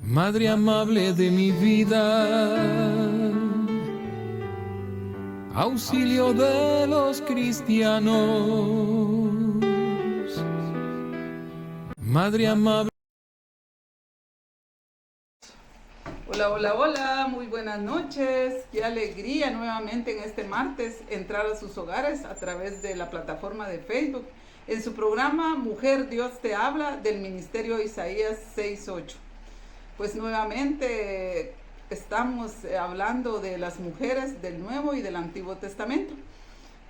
Madre amable de mi vida, auxilio de los cristianos, Madre amable. Hola, hola, hola, muy buenas noches. Qué alegría nuevamente en este martes entrar a sus hogares a través de la plataforma de Facebook en su programa Mujer Dios te habla del Ministerio Isaías 6:8. Pues nuevamente estamos hablando de las mujeres del Nuevo y del Antiguo Testamento.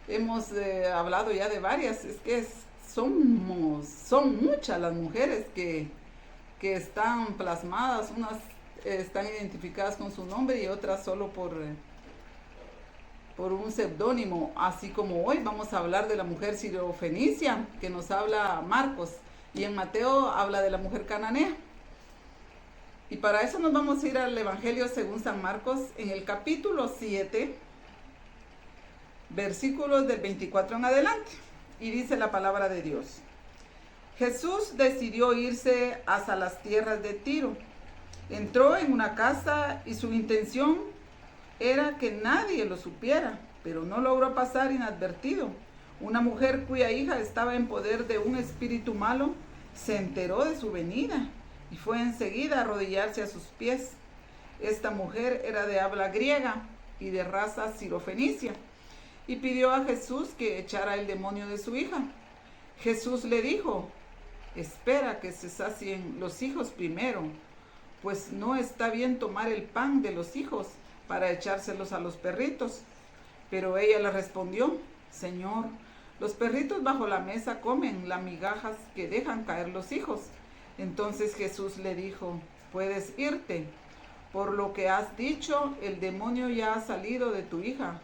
Hemos hablado ya de varias, es que son muchas las mujeres que están plasmadas, unas están identificadas con su nombre y otras solo por un seudónimo, así como hoy vamos a hablar de la mujer sirofenicia, que nos habla Marcos, y en Mateo habla de la mujer cananea. Y para eso nos vamos a ir al Evangelio según San Marcos, en el capítulo 7, versículos del 24 en adelante, y dice la palabra de Dios. Jesús decidió irse hasta las tierras de Tiro. Entró en una casa y su intención era que nadie lo supiera, pero no logró pasar inadvertido. Una mujer cuya hija estaba en poder de un espíritu malo se enteró de su venida y fue enseguida a arrodillarse a sus pies. Esta mujer era de habla griega y de raza sirofenicia y pidió a Jesús que echara el demonio de su hija. Jesús le dijo: espera que se sacien los hijos primero, pues no está bien tomar el pan de los hijos para echárselos a los perritos. Pero ella le respondió: Señor, los perritos bajo la mesa comen las migajas que dejan caer los hijos. Entonces Jesús le dijo: puedes irte, por lo que has dicho, el demonio ya ha salido de tu hija.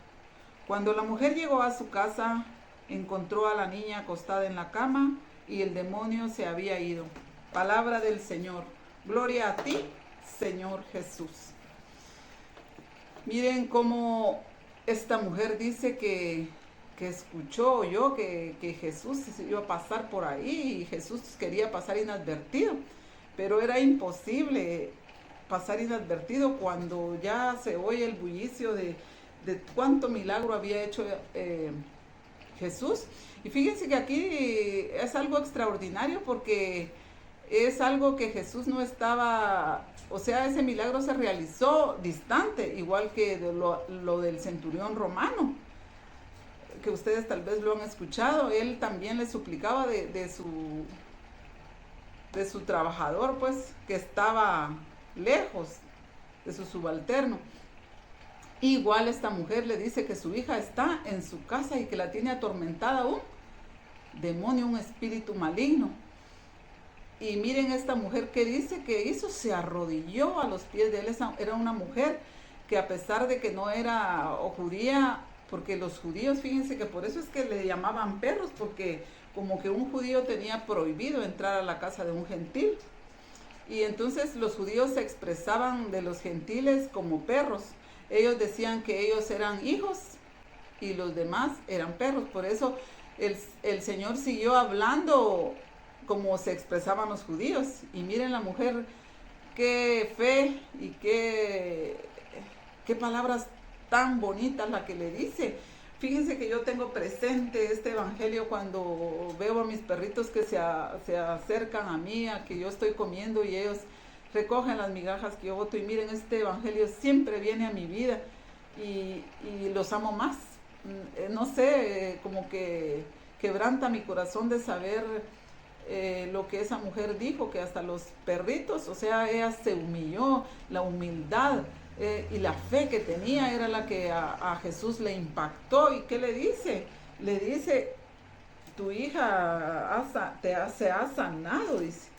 Cuando la mujer llegó a su casa, encontró a la niña acostada en la cama y el demonio se había ido. Palabra del Señor. Gloria a ti, Señor Jesús. Miren cómo esta mujer dice que escuchó, oyó que Jesús iba a pasar por ahí y Jesús quería pasar inadvertido, pero era imposible pasar inadvertido cuando ya se oye el bullicio de cuánto milagro había hecho Jesús. Y fíjense que aquí es algo extraordinario porque es algo que Jesús no estaba, o sea, ese milagro se realizó distante, igual que lo del centurión romano, que ustedes tal vez lo han escuchado. Él también le suplicaba de su trabajador, pues, que estaba lejos de su subalterno. Igual esta mujer le dice que su hija está en su casa y que la tiene atormentada un demonio, un espíritu maligno. Y miren esta mujer que dice que hizo, se arrodilló a los pies de él. Era una mujer que, a pesar de que no era judía, porque los judíos, fíjense que por eso es que le llamaban perros, porque como que un judío tenía prohibido entrar a la casa de un gentil. Y entonces los judíos se expresaban de los gentiles como perros. Ellos decían que ellos eran hijos y los demás eran perros. Por eso el Señor siguió hablando como se expresaban los judíos. Y miren la mujer, qué fe y qué palabras tan bonitas la que le dice. Fíjense que yo tengo presente este evangelio cuando veo a mis perritos que se acercan a mí, a que yo estoy comiendo y ellos recogen las migajas que yo boto. Y miren, este evangelio siempre viene a mi vida y los amo más. No sé, como que quebranta mi corazón de saber lo que esa mujer dijo, que hasta los perritos, o sea, ella se humilló. La humildad y la fe que tenía era la que a Jesús le impactó. ¿Y qué le dice? Le dice: tu hija se ha sanado, dice.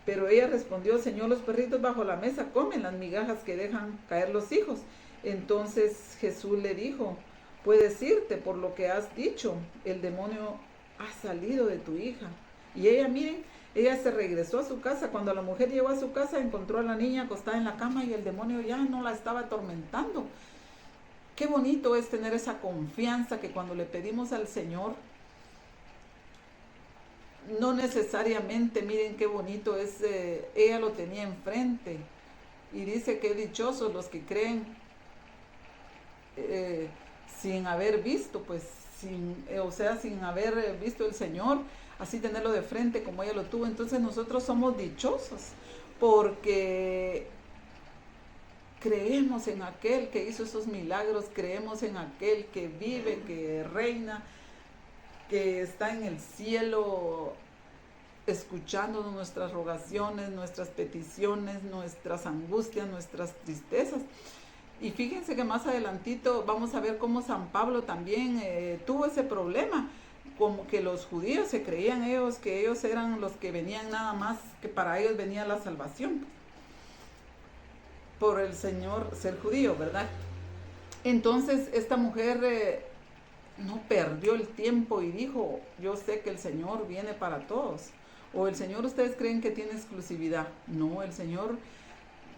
Pero ella respondió: Señor, los perritos bajo la mesa comen las migajas que dejan caer los hijos. Entonces Jesús le dijo: puedes irte, por lo que has dicho, el demonio ha salido de tu hija. Y ella, miren, ella se regresó a su casa. Cuando la mujer llegó a su casa, encontró a la niña acostada en la cama y el demonio ya no la estaba atormentando. Qué bonito es tener esa confianza que cuando le pedimos al Señor, no necesariamente, miren qué bonito es, ella lo tenía enfrente, Y dice que dichosos los que creen sin haber visto, pues, sin haber visto el Señor, así tenerlo de frente como ella lo tuvo. Entonces nosotros somos dichosos porque creemos en aquel que hizo esos milagros, creemos en aquel que vive, que reina, que está en el cielo escuchándonos nuestras rogaciones, nuestras peticiones, nuestras angustias, nuestras tristezas. Y fíjense que más adelantito vamos a ver cómo San Pablo también tuvo ese problema, como que los judíos se creían ellos que ellos eran los que venían nada más, que para ellos venía la salvación por el Señor ser judío, ¿verdad? Entonces esta mujer no perdió el tiempo y dijo, yo sé que el Señor viene para todos. O el Señor, ¿ustedes creen que tiene exclusividad? No, el Señor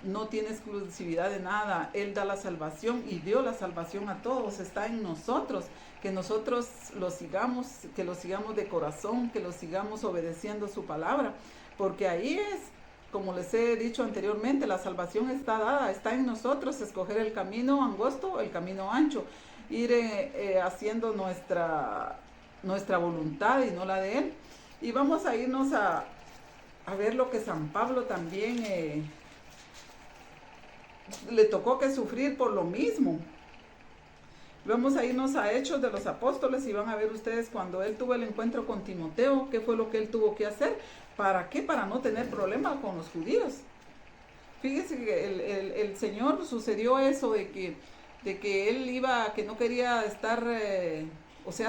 no tiene exclusividad de nada. Él da la salvación y dio la salvación a todos. Está en nosotros, que nosotros lo sigamos, que lo sigamos de corazón, que lo sigamos obedeciendo su palabra. Porque ahí es, como les he dicho anteriormente, la salvación está dada, está en nosotros, escoger el camino angosto, el camino ancho. Ir haciendo nuestra voluntad y no la de Él. Y vamos a irnos a ver lo que San Pablo también le tocó que sufrir por lo mismo. Vamos a irnos a Hechos de los Apóstoles y van a ver ustedes cuando él tuvo el encuentro con Timoteo, qué fue lo que él tuvo que hacer. ¿Para qué? Para no tener problemas con los judíos. Fíjense que el Señor sucedió eso de que él que no quería estar,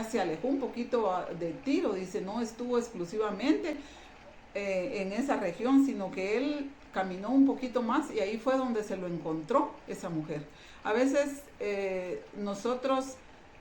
se alejó un poquito de Tiro, dice, no estuvo exclusivamente en esa región, sino que él caminó un poquito más y ahí fue donde se lo encontró esa mujer. A veces nosotros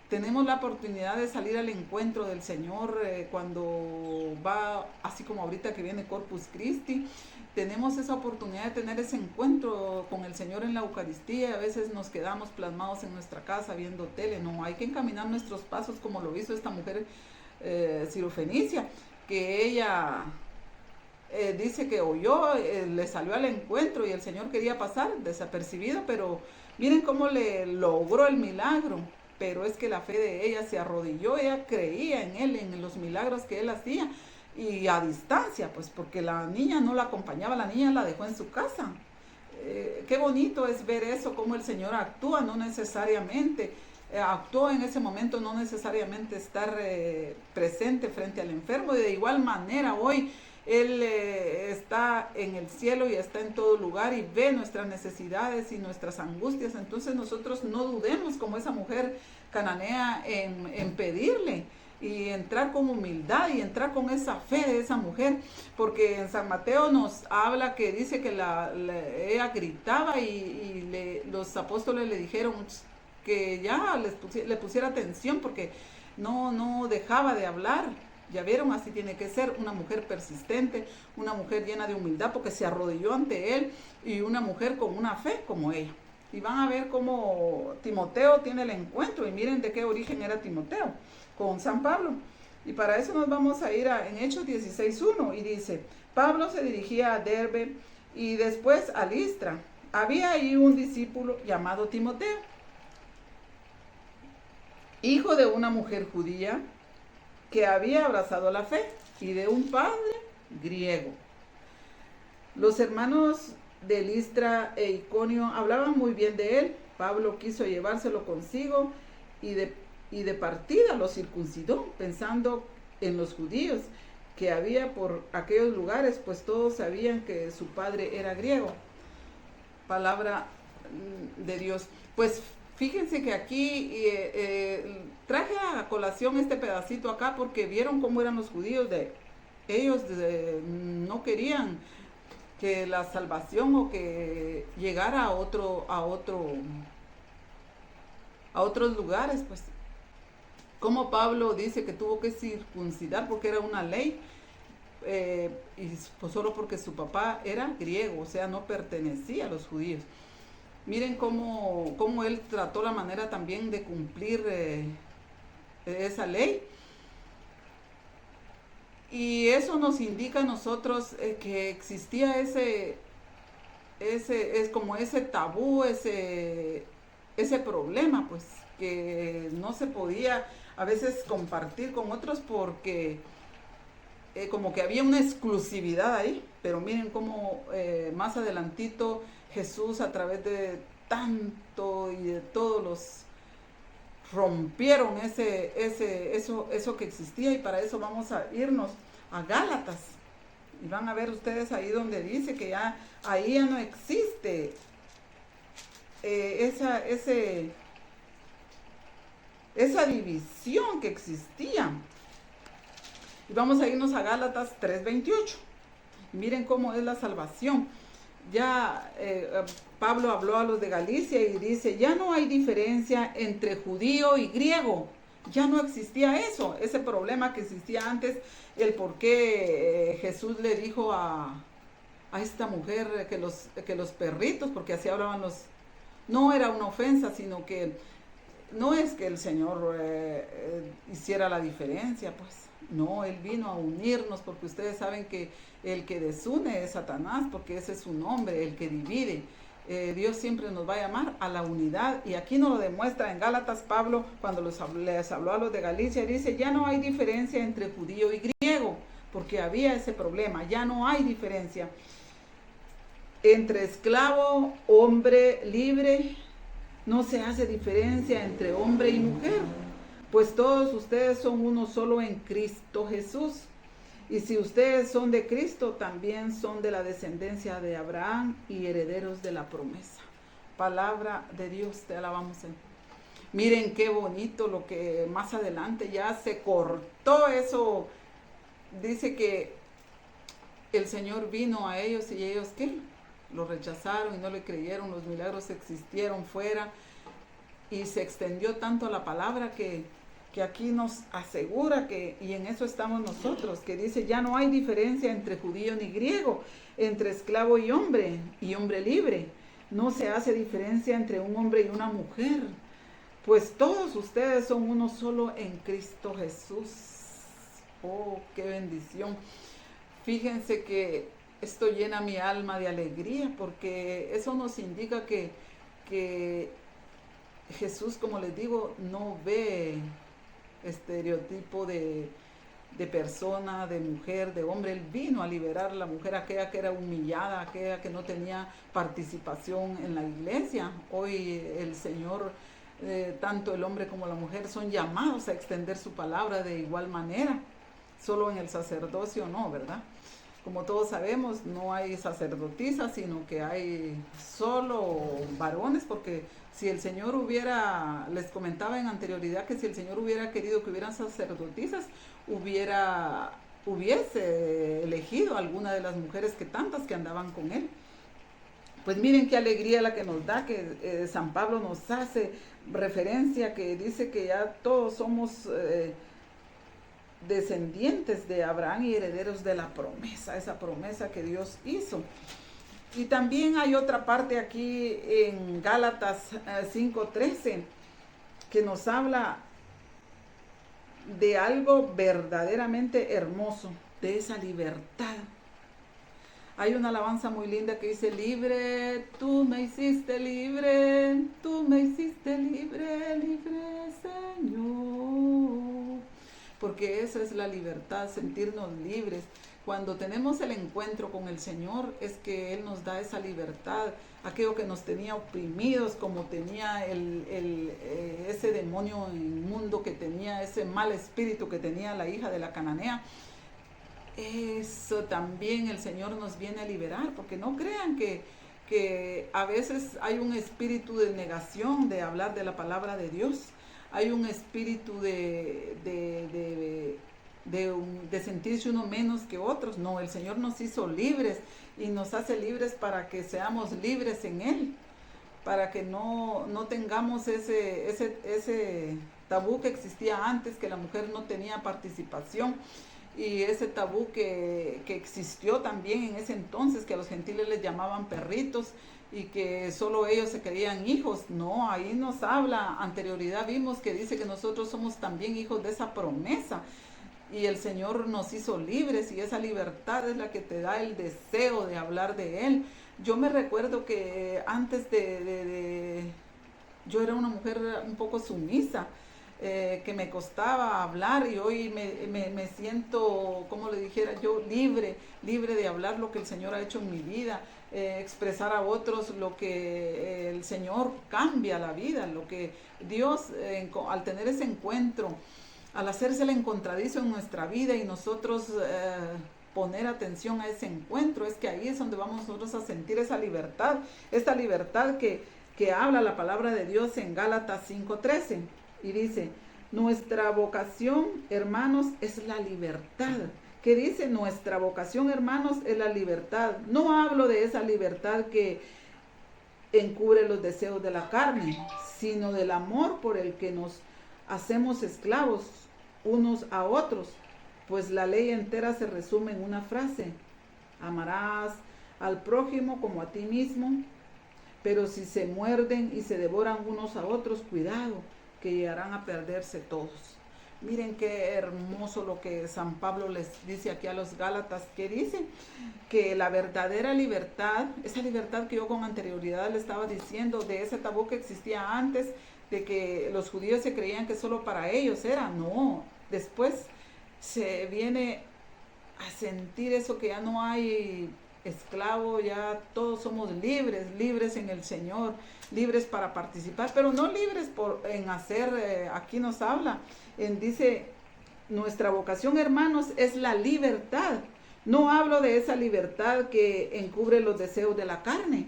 tenemos la oportunidad de salir al encuentro del Señor cuando va, así como ahorita que viene Corpus Christi, tenemos esa oportunidad de tener ese encuentro con el Señor en la Eucaristía. Y a veces nos quedamos plasmados en nuestra casa viendo tele. No, hay que encaminar nuestros pasos como lo hizo esta mujer Sirofenicia, que ella dice que oyó, le salió al encuentro y el Señor quería pasar desapercibido, pero miren cómo le logró el milagro. Pero es que la fe de ella se arrodilló, ella creía en él, en los milagros que él hacía, y a distancia, pues porque la niña no la acompañaba, la niña la dejó en su casa. Qué bonito es ver eso, cómo el Señor actúa, no necesariamente actuó en ese momento, no necesariamente estar presente frente al enfermo. Y de igual manera hoy Él está en el cielo y está en todo lugar y ve nuestras necesidades y nuestras angustias. Entonces nosotros no dudemos como esa mujer cananea en pedirle y entrar con humildad y entrar con esa fe de esa mujer, porque en San Mateo nos habla que dice que ella gritaba y los apóstoles le dijeron que ya le pusiera atención porque no dejaba de hablar. Ya vieron, así tiene que ser una mujer persistente, una mujer llena de humildad porque se arrodilló ante él, y una mujer con una fe como ella. Y van a ver cómo Timoteo tiene el encuentro, y miren de qué origen era Timoteo, con San Pablo. Y para eso nos vamos a ir en Hechos 16:1, y dice, Pablo se dirigía a Derbe y después a Listra. Había ahí un discípulo llamado Timoteo, hijo de una mujer judía, que había abrazado la fe, y de un padre griego. Los hermanos de Listra e Iconio hablaban muy bien de él. Pablo quiso llevárselo consigo y de partida lo circuncidó, pensando en los judíos que había por aquellos lugares, pues todos sabían que su padre era griego. Palabra de Dios. Pues fíjense que aquí traje a colación este pedacito acá porque vieron cómo eran los judíos. Ellos no querían que la salvación o que llegara a otros lugares, pues. Como Pablo dice que tuvo que circuncidar porque era una ley, y pues solo porque su papá era griego, o sea, no pertenecía a los judíos. Miren cómo él trató la manera también de cumplir esa ley. Y eso nos indica a nosotros que existía es como ese tabú, ese problema, pues, que no se podía a veces compartir con otros porque como que había una exclusividad ahí. Pero miren cómo más adelantito Jesús, a través de tanto y de todos los, rompieron eso que existía. Y para eso vamos a irnos a Gálatas. Y van a ver ustedes ahí donde dice que ahí ya no existe esa división que existía. Y vamos a irnos a Gálatas 3:28. Miren cómo es la salvación. Ya Pablo habló a los de Galicia y dice, ya no hay diferencia entre judío y griego. Ya no existía eso, ese problema que existía antes, el por qué Jesús le dijo a esta mujer que los perritos, porque así hablaban los... No era una ofensa, sino que no es que el Señor hiciera la diferencia, pues. No, Él vino a unirnos, porque ustedes saben que el que desune es Satanás, porque ese es su nombre, el que divide. Dios siempre nos va a llamar a la unidad, y aquí nos lo demuestra en Gálatas. Pablo, cuando les habló a los de Galicia, dice, ya no hay diferencia entre judío y griego, porque había ese problema. Ya no hay diferencia entre esclavo, hombre, libre. No se hace diferencia entre hombre y mujer, pues todos ustedes son uno solo en Cristo Jesús. Y si ustedes son de Cristo, también son de la descendencia de Abraham y herederos de la promesa. Palabra de Dios, te alabamos, Señor. Miren qué bonito lo que más adelante ya se cortó eso. Dice que el Señor vino a ellos y ellos, ¿qué? Lo rechazaron y no le creyeron. Los milagros existieron fuera y se extendió tanto la palabra que aquí nos asegura que, y en eso estamos nosotros, que dice, ya no hay diferencia entre judío ni griego, entre esclavo y hombre libre. No se hace diferencia entre un hombre y una mujer, pues todos ustedes son uno solo en Cristo Jesús. Oh, qué bendición. Fíjense que esto llena mi alma de alegría, porque eso nos indica que Jesús, como les digo, no ve estereotipo de persona, de mujer, de hombre. Él vino a liberar a la mujer, aquella que era humillada, aquella que no tenía participación en la iglesia. Hoy el Señor, tanto el hombre como la mujer, son llamados a extender su palabra de igual manera. Solo en el sacerdocio no, ¿verdad? Como todos sabemos, no hay sacerdotisas, sino que hay solo varones, porque si el Señor les comentaba en anterioridad que si el Señor hubiera querido que hubieran sacerdotisas, hubiese elegido a alguna de las mujeres tantas que andaban con Él. Pues miren qué alegría la que nos da, que San Pablo nos hace referencia, que dice que ya todos somos descendientes de Abraham y herederos de la promesa, esa promesa que Dios hizo. Y también hay otra parte aquí en Gálatas 5:13 que nos habla de algo verdaderamente hermoso, de esa libertad. Hay una alabanza muy linda que dice, libre, tú me hiciste libre, libre Señor. Porque esa es la libertad, sentirnos libres. Cuando tenemos el encuentro con el Señor, es que Él nos da esa libertad. Aquello que nos tenía oprimidos, como tenía ese demonio inmundo que tenía, ese mal espíritu que tenía la hija de la cananea. Eso también el Señor nos viene a liberar, porque no crean que a veces hay un espíritu de negación de hablar de la palabra de Dios. Hay un espíritu de sentirse uno menos que otros. No, el Señor nos hizo libres y nos hace libres para que seamos libres en Él, para que no tengamos ese tabú que existía antes, que la mujer no tenía participación, y ese tabú que existió también en ese entonces, que a los gentiles les llamaban perritos y que solo ellos se creían hijos. No, ahí nos habla, anterioridad vimos que dice que nosotros somos también hijos de esa promesa. y el Señor nos hizo libres, y esa libertad es la que te da el deseo de hablar de Él. Yo me recuerdo que antes yo era una mujer un poco sumisa, que me costaba hablar, y hoy me siento, como le dijera yo, libre de hablar lo que el Señor ha hecho en mi vida, expresar a otros lo que el Señor cambia la vida, lo que Dios, al tener ese encuentro, al hacerse el encontradizo en nuestra vida y nosotros poner atención a ese encuentro, es que ahí es donde vamos nosotros a sentir esa libertad, esta libertad que habla la palabra de Dios en Gálatas 5:13. Y dice, nuestra vocación, hermanos, es la libertad. ¿Qué dice? Nuestra vocación, hermanos, es la libertad. No hablo de esa libertad que encubre los deseos de la carne, sino del amor por el que nos hacemos esclavos unos a otros. Pues la ley entera se resume en una frase: amarás al prójimo como a ti mismo. Pero si se muerden y se devoran unos a otros, cuidado, que llegarán a perderse todos. Miren qué hermoso lo que San Pablo les dice aquí a los Gálatas, que dice que la verdadera libertad, esa libertad que yo con anterioridad le estaba diciendo, de ese tabú que existía antes, de que los judíos se creían que solo para ellos era, no, después se viene a sentir eso, que ya no hay esclavo, ya todos somos libres en el Señor, libres para participar, pero no libres en hacer, aquí nos habla, dice, nuestra vocación, hermanos, es la libertad. No hablo de esa libertad que encubre los deseos de la carne,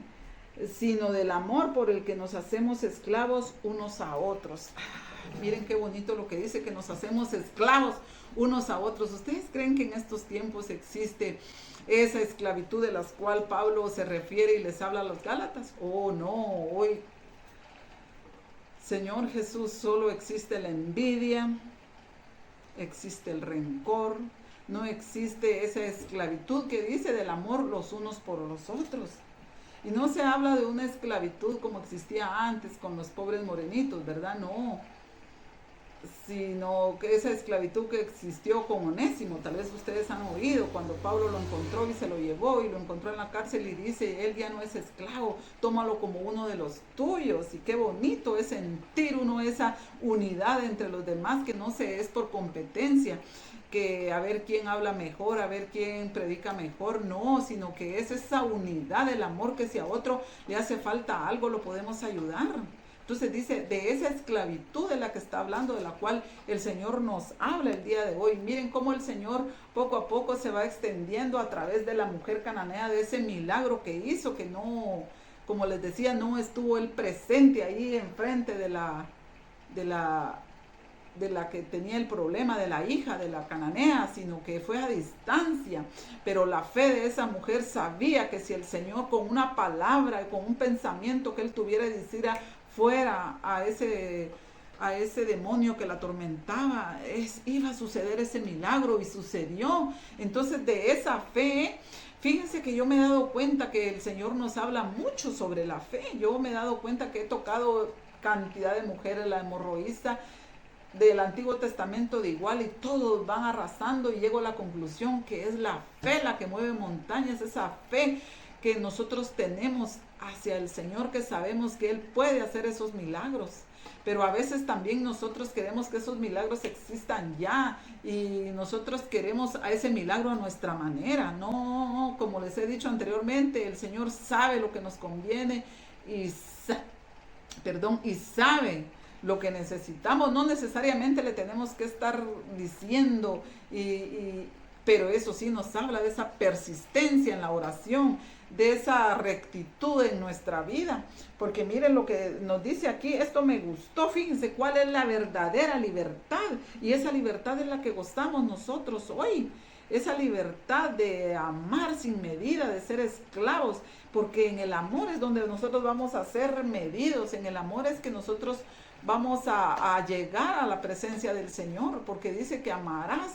sino del amor por el que nos hacemos esclavos unos a otros. Miren qué bonito lo que dice, que nos hacemos esclavos unos a otros. ¿Ustedes creen que en estos tiempos existe esa esclavitud de la cual Pablo se refiere y les habla a los Gálatas? Oh, no, hoy, Señor Jesús, solo existe la envidia, existe el rencor, no existe esa esclavitud que dice del amor los unos por los otros. Y no se habla de una esclavitud como existía antes con los pobres morenitos, ¿verdad? No, sino que esa esclavitud que existió con Onésimo. Tal vez ustedes han oído cuando Pablo lo encontró y se lo llevó y lo encontró en la cárcel y dice, él ya no es esclavo, tómalo como uno de los tuyos. Y qué bonito es sentir uno esa unidad entre los demás, que no se es por competencia, que a ver quién habla mejor, a ver quién predica mejor, no, sino que es esa unidad del amor, que si a otro le hace falta algo lo podemos ayudar. Entonces dice, de esa esclavitud de la que está hablando, de la cual el Señor nos habla el día de hoy. Miren cómo el Señor poco a poco se va extendiendo a través de la mujer cananea, de ese milagro que hizo, que no, como les decía, no estuvo él presente ahí enfrente de la que tenía el problema, de la hija de la cananea, sino que fue a distancia. Pero la fe de esa mujer sabía que si el Señor con una palabra y con un pensamiento que él tuviera, hiciera fuera a ese demonio que la atormentaba, iba a suceder ese milagro, y sucedió. Entonces de esa fe, fíjense que yo me he dado cuenta que el Señor nos habla mucho sobre la fe. Yo me he dado cuenta que he tocado cantidad de mujeres, la hemorroísta del Antiguo Testamento de igual, y todos van arrasando, y llego a la conclusión que es la fe la que mueve montañas, esa fe que nosotros tenemos hacia el Señor, que sabemos que Él puede hacer esos milagros. Pero a veces también nosotros queremos que esos milagros existan ya, y nosotros queremos a ese milagro a nuestra manera. No, como les he dicho anteriormente, el Señor sabe lo que nos conviene y sabe lo que necesitamos. No necesariamente le tenemos que estar diciendo, pero eso sí nos habla de esa persistencia en la oración, de esa rectitud en nuestra vida. Porque miren lo que nos dice aquí, esto me gustó, fíjense cuál es la verdadera libertad, y esa libertad es la que gozamos nosotros hoy, esa libertad de amar sin medida, de ser esclavos, porque en el amor es donde nosotros vamos a ser medidos, en el amor es que nosotros vamos a llegar a la presencia del Señor, porque dice que amarás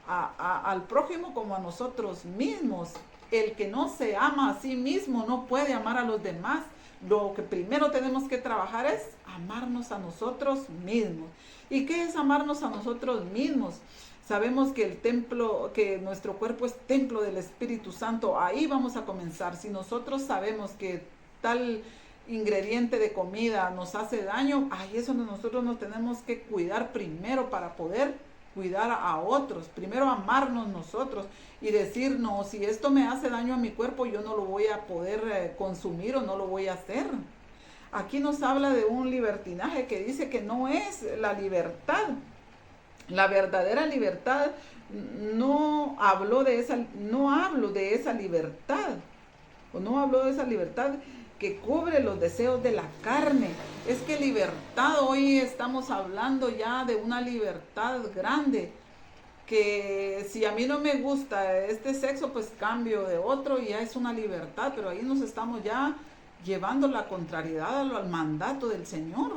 al prójimo como a nosotros mismos. El que no se ama a sí mismo no puede amar a los demás. Lo que primero tenemos que trabajar es amarnos a nosotros mismos. ¿Y qué es amarnos a nosotros mismos? Sabemos que el templo, que nuestro cuerpo es templo del Espíritu Santo. Ahí vamos a comenzar. Si nosotros sabemos que tal ingrediente de comida nos hace daño, ahí es donde nosotros nos tenemos que cuidar primero para poder cuidar a otros. Primero amarnos nosotros y decir, no, si esto me hace daño a mi cuerpo, yo no lo voy a poder consumir o no lo voy a hacer. Aquí nos habla de un libertinaje que dice que no es la libertad. La verdadera libertad, no hablo de esa libertad, o no hablo de esa libertad que cubre los deseos de la carne. Es que libertad, hoy estamos hablando ya de una libertad grande, que si a mí no me gusta este sexo, pues cambio de otro y ya es una libertad, pero ahí nos estamos ya llevando la contrariedad al mandato del Señor.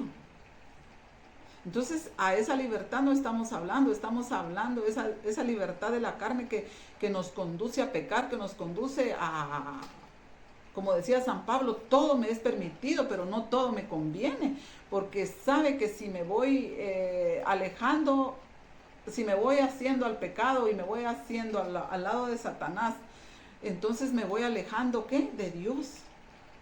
Entonces a esa libertad no estamos hablando de esa libertad de la carne que nos conduce a pecar, que nos conduce a, como decía San Pablo, todo me es permitido, pero no todo me conviene, porque sabe que si me voy alejando, si me voy haciendo al pecado y me voy haciendo al lado de Satanás, entonces me voy alejando, ¿qué? De Dios.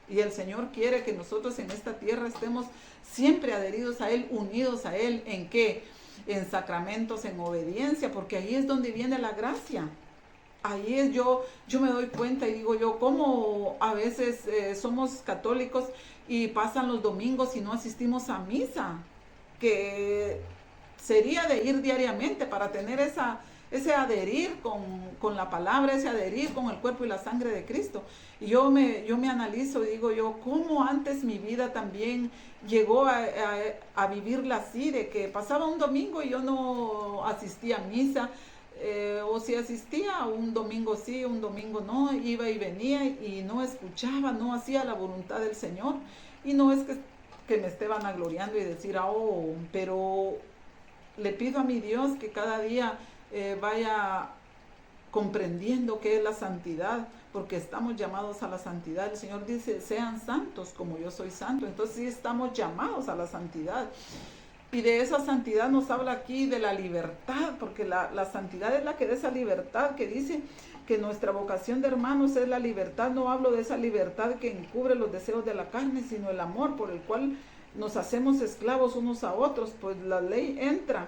Y el Señor quiere que nosotros en esta tierra estemos siempre adheridos a Él, unidos a Él. ¿En qué? En sacramentos, en obediencia, porque ahí es donde viene la gracia. Ahí es yo me doy cuenta y digo yo, cómo a veces somos católicos y pasan los domingos y no asistimos a misa, que sería de ir diariamente para tener ese adherir con la palabra, ese adherir con el cuerpo y la sangre de Cristo. Y yo me analizo y digo yo, cómo antes mi vida también llegó a vivirla así, de que pasaba un domingo y yo no asistía a misa, o si asistía un domingo sí, un domingo no, iba y venía y no escuchaba, no hacía la voluntad del Señor. Y no es que me esté vanagloriando y decir, pero le pido a mi Dios que cada día vaya comprendiendo qué es la santidad, porque estamos llamados a la santidad. El Señor dice, sean santos como yo soy santo. Entonces sí estamos llamados a la santidad. Y de esa santidad nos habla aquí de la libertad, porque la santidad es la que da esa libertad, que dice que nuestra vocación de hermanos es la libertad. No hablo de esa libertad que encubre los deseos de la carne, sino el amor por el cual nos hacemos esclavos unos a otros. Pues la ley entra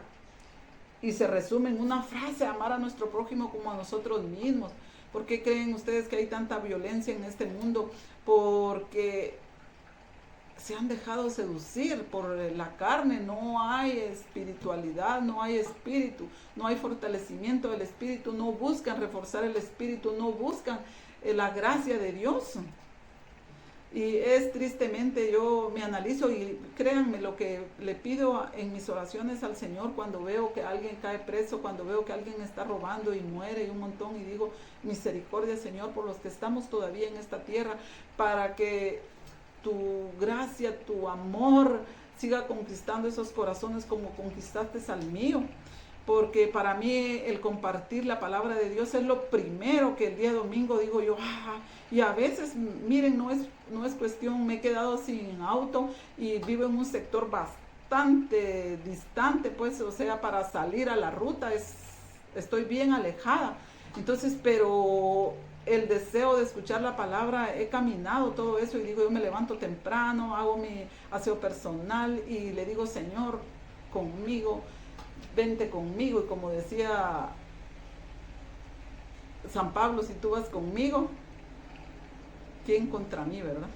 y se resume en una frase: amar a nuestro prójimo como a nosotros mismos. ¿Por qué creen ustedes que hay tanta violencia en este mundo? Porque se han dejado seducir por la carne. No hay espiritualidad, no hay espíritu, no hay fortalecimiento del espíritu, no buscan reforzar el espíritu, no buscan la gracia de Dios. Y es tristemente, yo me analizo y créanme, lo que le pido en mis oraciones al Señor cuando veo que alguien cae preso, cuando veo que alguien está robando y muere y un montón, y digo, misericordia, Señor, por los que estamos todavía en esta tierra, para que tu gracia, tu amor siga conquistando esos corazones como conquistaste al mío. Porque para mí el compartir la palabra de Dios es lo primero que el día domingo digo yo, y a veces, miren, no es cuestión, me he quedado sin auto y vivo en un sector bastante distante, pues, o sea, para salir a la ruta estoy bien alejada. Entonces, pero el deseo de escuchar la palabra, he caminado todo eso y digo, yo me levanto temprano, hago mi aseo personal y le digo, Señor, conmigo, vente conmigo. Y como decía San Pablo, si tú vas conmigo, ¿quién contra mí, verdad?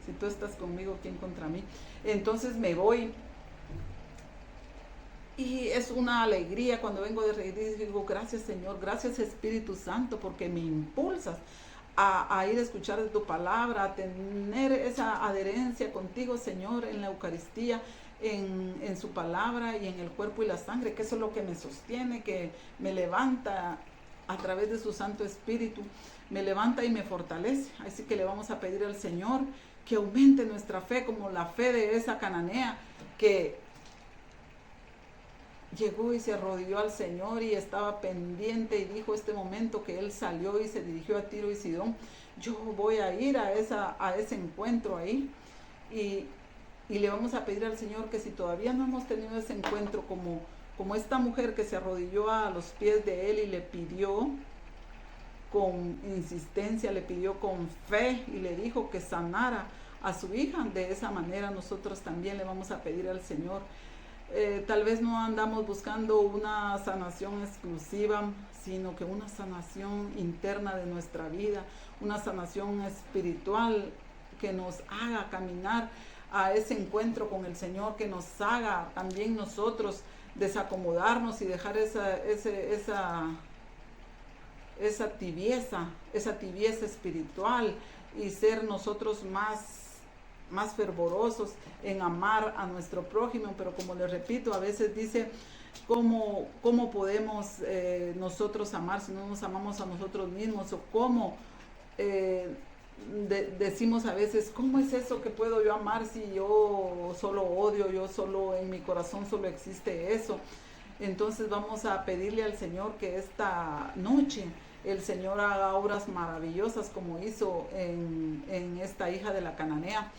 Si tú estás conmigo, ¿quién contra mí? Entonces me voy y es una alegría cuando vengo de reír y digo, gracias Señor, gracias Espíritu Santo, porque me impulsas a ir a escuchar de tu palabra, a tener esa adherencia contigo, Señor, en la Eucaristía, en su palabra y en el cuerpo y la sangre, que eso es lo que me sostiene, que me levanta a través de su Santo Espíritu, me levanta y me fortalece. Así que le vamos a pedir al Señor que aumente nuestra fe, como la fe de esa cananea que llegó y se arrodilló al Señor y estaba pendiente y dijo, este momento que él salió y se dirigió a Tiro y Sidón, yo voy a ir a ese encuentro ahí. Y Y le vamos a pedir al Señor que si todavía no hemos tenido ese encuentro como esta mujer que se arrodilló a los pies de Él y le pidió con insistencia, le pidió con fe y le dijo que sanara a su hija, de esa manera nosotros también le vamos a pedir al Señor. Tal vez no andamos buscando una sanación exclusiva, sino que una sanación interna de nuestra vida, una sanación espiritual que nos haga caminar a ese encuentro con el Señor, que nos haga también nosotros desacomodarnos y dejar esa tibieza espiritual y ser nosotros más fervorosos en amar a nuestro prójimo. Pero como les repito, a veces dice, ¿cómo podemos nosotros amar si no nos amamos a nosotros mismos? O cómo decimos a veces, ¿cómo es eso que puedo yo amar si yo solo odio, yo solo en mi corazón solo existe eso? Entonces vamos a pedirle al Señor que esta noche el Señor haga obras maravillosas como hizo en esta hija de la cananea,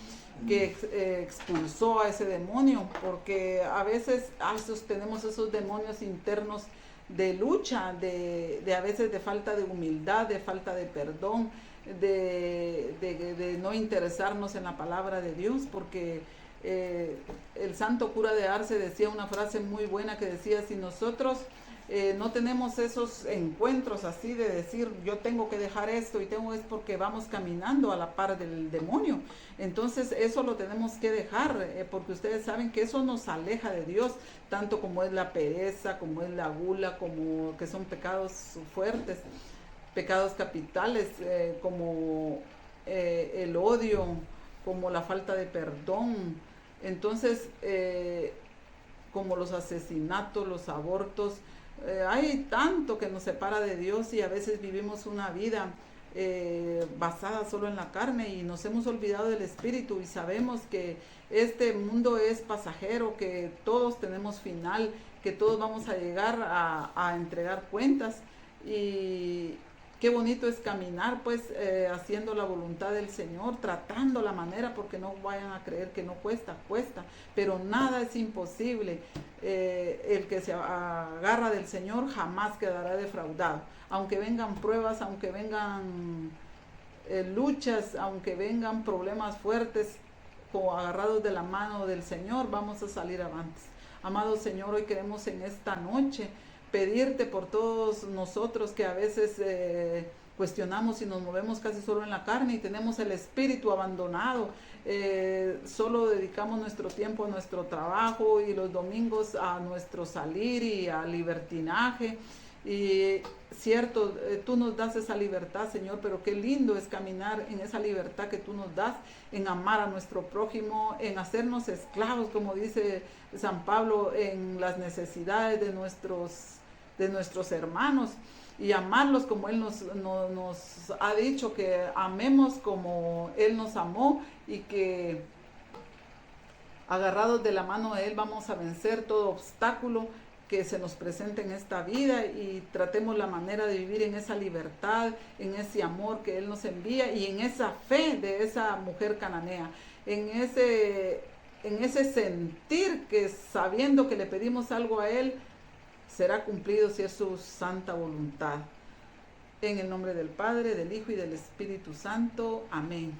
que expulsó a ese demonio, porque a veces tenemos esos demonios internos de lucha, de a veces de falta de humildad, de falta de perdón, de no interesarnos en la palabra de Dios, porque el santo cura de Arce decía una frase muy buena que decía, si nosotros no tenemos esos encuentros así de decir yo tengo que dejar esto es porque vamos caminando a la par del demonio. Entonces eso lo tenemos que dejar, porque ustedes saben que eso nos aleja de Dios, tanto como es la pereza, como es la gula, como que son pecados fuertes, pecados capitales, como el odio, como la falta de perdón. Entonces como los asesinatos, los abortos, hay tanto que nos separa de Dios y a veces vivimos una vida basada solo en la carne y nos hemos olvidado del espíritu, y sabemos que este mundo es pasajero, que todos tenemos final, que todos vamos a llegar a entregar cuentas. Y qué bonito es caminar pues haciendo la voluntad del Señor, tratando la manera, porque no vayan a creer que no cuesta, pero nada es imposible. El que se agarra del Señor jamás quedará defraudado, aunque vengan pruebas, aunque vengan luchas, aunque vengan problemas fuertes, como agarrados de la mano del Señor vamos a salir avantes. Amado Señor, hoy queremos en esta noche pedirte por todos nosotros que a veces cuestionamos y nos movemos casi solo en la carne y tenemos el espíritu abandonado, solo dedicamos nuestro tiempo a nuestro trabajo y los domingos a nuestro salir y al libertinaje. Y cierto, tú nos das esa libertad, Señor, pero qué lindo es caminar en esa libertad que tú nos das, en amar a nuestro prójimo, en hacernos esclavos, como dice San Pablo, en las necesidades de nuestros hermanos, y amarlos como Él nos ha dicho que amemos como Él nos amó, y que agarrados de la mano de Él vamos a vencer todo obstáculo que se nos presente en esta vida, y tratemos la manera de vivir en esa libertad, en ese amor que Él nos envía y en esa fe de esa mujer cananea, en ese sentir que sabiendo que le pedimos algo a Él, será cumplido si es su santa voluntad. En el nombre del Padre, del Hijo y del Espíritu Santo. Amén.